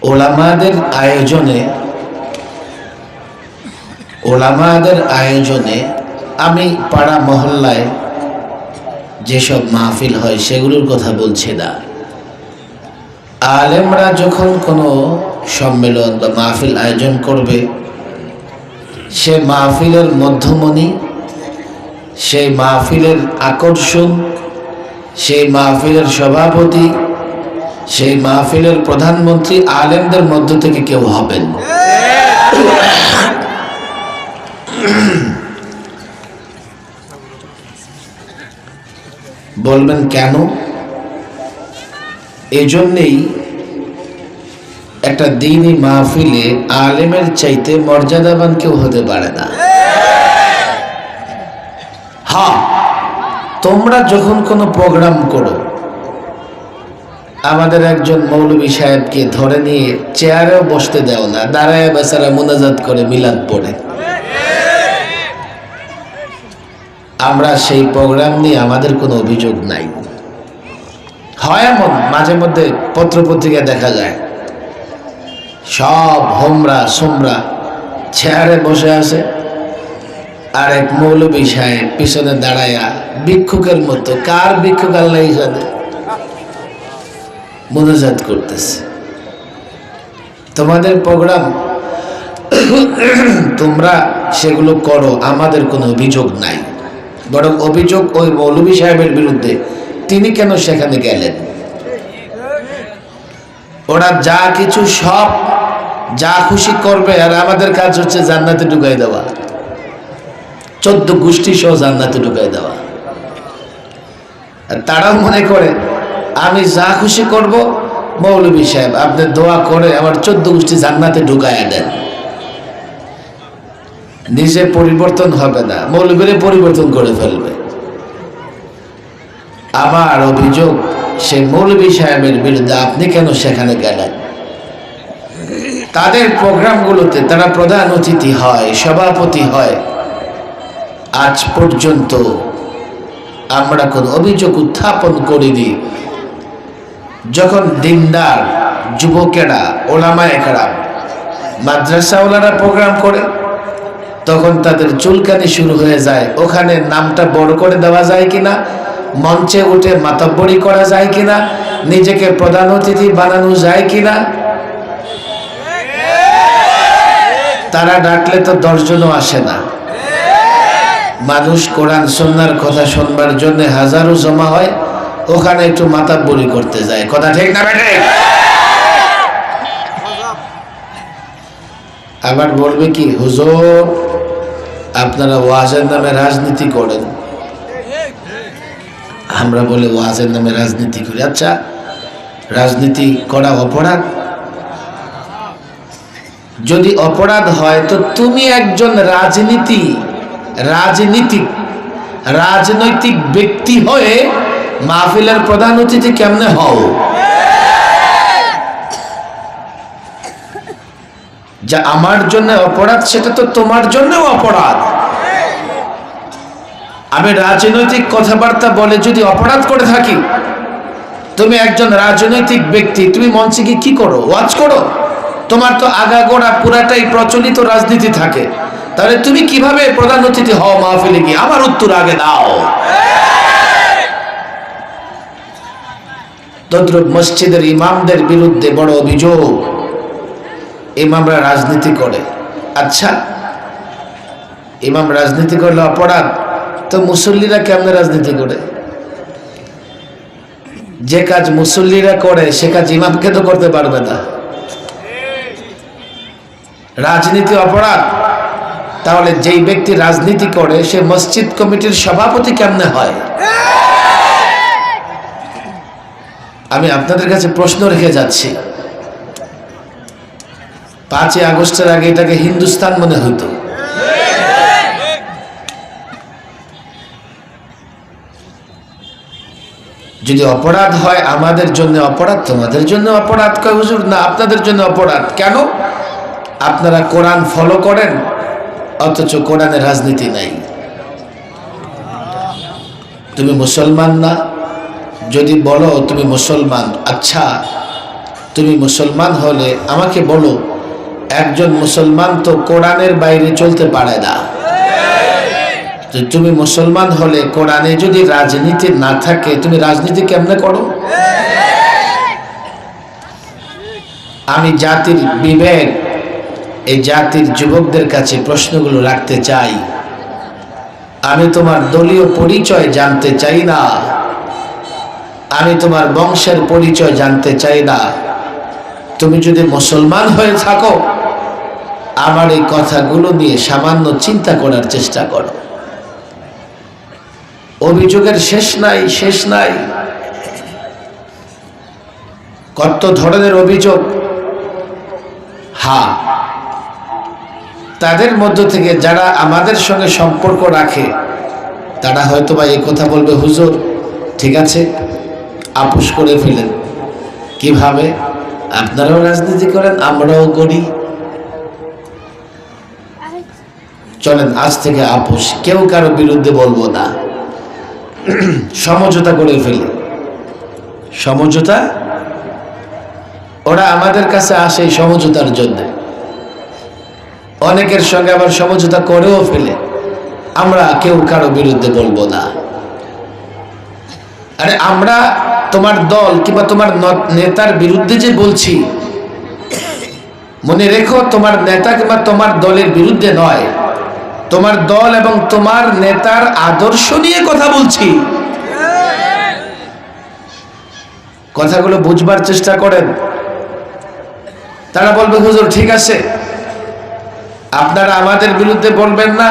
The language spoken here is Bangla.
ওলামাদের আয়োজনে আমি পাড়া মহল্লায় যেসব মাহফিল হয় সেগুলোর কথা বলছি না। আলেমরা যখন কোনো সম্মেলন বা মাহফিল আয়োজন করবে, সে মাহফিলের মধ্যমণি, সেই মাহফিলের আকর্ষণ, সেই মাহফিলের সভাপতি, সেই মাহফিলের প্রধানমন্ত্রী আলেমদের মধ্য থেকে কেউ হবেন। বলবেন কেন? এজন্যেই একটা দ্বীনি মাহফিলে আলেমের চাইতে মর্যাদাবান কেউ হতে পারে না। হ্যাঁ, তোমরা যখন কোনো প্রোগ্রাম করো, আমাদের একজন মৌলভী সাহেবকে ধরে নিয়ে চেয়ারেও বসতে দেও না, দাঁড়ায় বেচারা মুনাজাত করে মিলাদ পড়ে। আমরা সেই প্রোগ্রাম নিয়ে আমাদের কোনো অভিযোগ নাই। হয় এমন মাঝে মধ্যে পত্রপত্রিকা দেখা যায়, সব হোমরা সোমরা চেয়ারে বসে আছে, আর এক মৌলভী সাহেব পিছনে দাঁড়ায়া ভিক্ষুকের মতো, কার ভিক্ষুক আল্লাহ জানে, মুনাজাত করতেছে। তোমাদের প্রোগ্রাম তোমরা সেগুলো করো, আমাদের কোনো অভিযোগ নাই। বরং অভিযোগ ওই মৌলভী সাহেবের বিরুদ্ধে, তিনি কেন সেখানে গেলেন? ওরা যা কিছু সব যা খুশি করবে, আর আমাদের কাজ হচ্ছে জান্নাতে ঢুকাই দেওয়া, 14 গোষ্ঠী সহ জান্নাতে ঢুকাই দেওয়া। আর তারাও মনে করে আমি যা খুশি করব, মৌলভী সাহেব আপনি দোয়া করে আমার 14 গোষ্ঠী জান্নাতে ঢুকাইয়া দেন। নিজে পরিবর্তন হবে না, মৌলভীরে পরিবর্তন করে ফেলবে। আমার অভিযোগ সেই মৌলভী সাহেবের বিরুদ্ধে, আপনি কেন সেখানে গেলেন? তাদের প্রোগ্রামগুলোতে তারা প্রধান অতিথি হয়, সভাপতি হয়, আজ পর্যন্ত আমরা কোন অভিযোগ উত্থাপন করিনি। যখন দিনদার যুবকেরা, ওলামায়ে কেরাম, মাদ্রাসাওয়ালারা প্রোগ্রাম করে, তখন তাদের চুলকানি শুরু হয়ে যায়। ওখানে নামটা বড় করে দেওয়া যায় কিনা, মঞ্চে উঠে মাতব্বরি করা যায় কিনা, নিজেকে প্রধান অতিথি বানানো যায় কিনা। তারা ডাকলে তো 10 জনও আসে না। মানুষ কোরআন সুন্নাহর কথা শুনবার জন্য হাজারো জমা হয়, ওখানে একটু মাতব্বরি করতে যায়। কথা ঠিক না বেটে? আবার বলবে কি, হুজুর আপনারা ওয়াজের নামে রাজনীতি করেন। আমরা বলে ওয়াজের নামে রাজনীতি করি। আচ্ছা, রাজনীতি করা অপরাধ? যদি অপরাধ হয় তো তুমি একজন রাজনৈতিক ব্যক্তি হয়ে মাহফিলের প্রধান অতিথি কেমনে হও? যা আমার জন্য অপরাধ, সেটা তো তোমার জন্যও অপরাধ। আমি রাজনৈতিক কথাবার্তা বলে যদি অপরাধ করে থাকি, তুমি একজন রাজনৈতিক ব্যক্তি, তুমি মঞ্চে গিয়ে কি করো? ওয়াজ করো? তোমার তো আগাগোড়া পুরাটাই প্রচলিত রাজনীতি থাকে, তাহলে তুমি কিভাবে প্রধান অতিথি হও মাহফিলে গিয়ে? আমার উত্তর আগে দাও। তদ্রুপ মসজিদের ইমামদের বিরুদ্ধে বড় অভিযোগ, ইমামরা রাজনীতি করে। আচ্ছা, ইমাম রাজনীতি করলে অপরাধ, তো মুসল্লিরা কেমনে রাজনীতি করে? যে কাজ মুসল্লিরা করে সে কাজ ইমামকে তো করতে পারবে না। রাজনীতি অপরাধ, তাহলে যেই ব্যক্তি রাজনীতি করে সে মসজিদ কমিটির সভাপতি কেমনে হয়? আমি আপনাদের কাছে প্রশ্ন রেখে যাচ্ছি। 5ই আগস্টের আগে এটাকে হিন্দুস্তান মনে হইতো। যদি অপরাধ হয় আমাদের জন্য অপরাধ, তোমাদের জন্য অপরাধ। কয় হুজুর না, আপনাদের জন্য অপরাধ কেন? আপনারা কোরআন ফলো করেন, অথচ কোরআনে রাজনীতি নাই। তুমি মুসলমান না? যদি বলো তুমি মুসলমান, আচ্ছা তুমি মুসলমান হলে আমাকে বলো, একজন মুসলমান তো কোরআনের বাইরে চলতে পারে না। তুমি মুসলমান হলে কোরআনে যদি রাজনীতি না থাকে, তুমি রাজনীতি কেমনে করো? আমি জাতির বিবেক, এই জাতির যুবকদের কাছে প্রশ্নগুলো রাখতে চাই। আমি তোমার দলীয় পরিচয় জানতে চাই না, আমি তোমার বংশের পরিচয় জানতে চাই না। তুমি যদি মুসলমান হয়ে থাকো, আমার এই কথাগুলো নিয়ে সামান্য চিন্তা করার চেষ্টা করো। অভিযোগের শেষ নাই, শেষ নাই। কত ধরনের অভিযোগ। হ্যাঁ, তাদের মধ্য থেকে যারা আমাদের সঙ্গে সম্পর্ক রাখে, তারা হয়তো বা এই কথা বলবে, হুজুর ঠিক আছে, আপোষ করে ফেলেন। কিভাবে? আপনারাও রাজনীতি করেন, আমরাও করি, চলেন আজ থেকে আপোষ, কেউ কারো বিরুদ্ধে বলবো না, সমঝোতা করে ফেলি। সমঝোতা, ওরা আমাদের কাছে আসে এই সমঝোতার জন্য। অনেকের সঙ্গে আবার সমঝোতা করেও ফেলে, আমরা কেউ কারো বিরুদ্ধে বলবো না। আরে আমরা তোমার দল কিংবা তোমার নেতার বিরুদ্ধে যে বলছি, মনে রেখো তোমার নেতা কিংবা তোমার দলের বিরুদ্ধে নয়, তোমার দল এবং তোমার নেতার আদর্শ নিয়ে কথা বলছি। কথাগুলো বুঝবার চেষ্টা করেন। তারা বলবে, হুজুর ঠিক আছে, আপনারা আমাদের বিরুদ্ধে বলবেন না,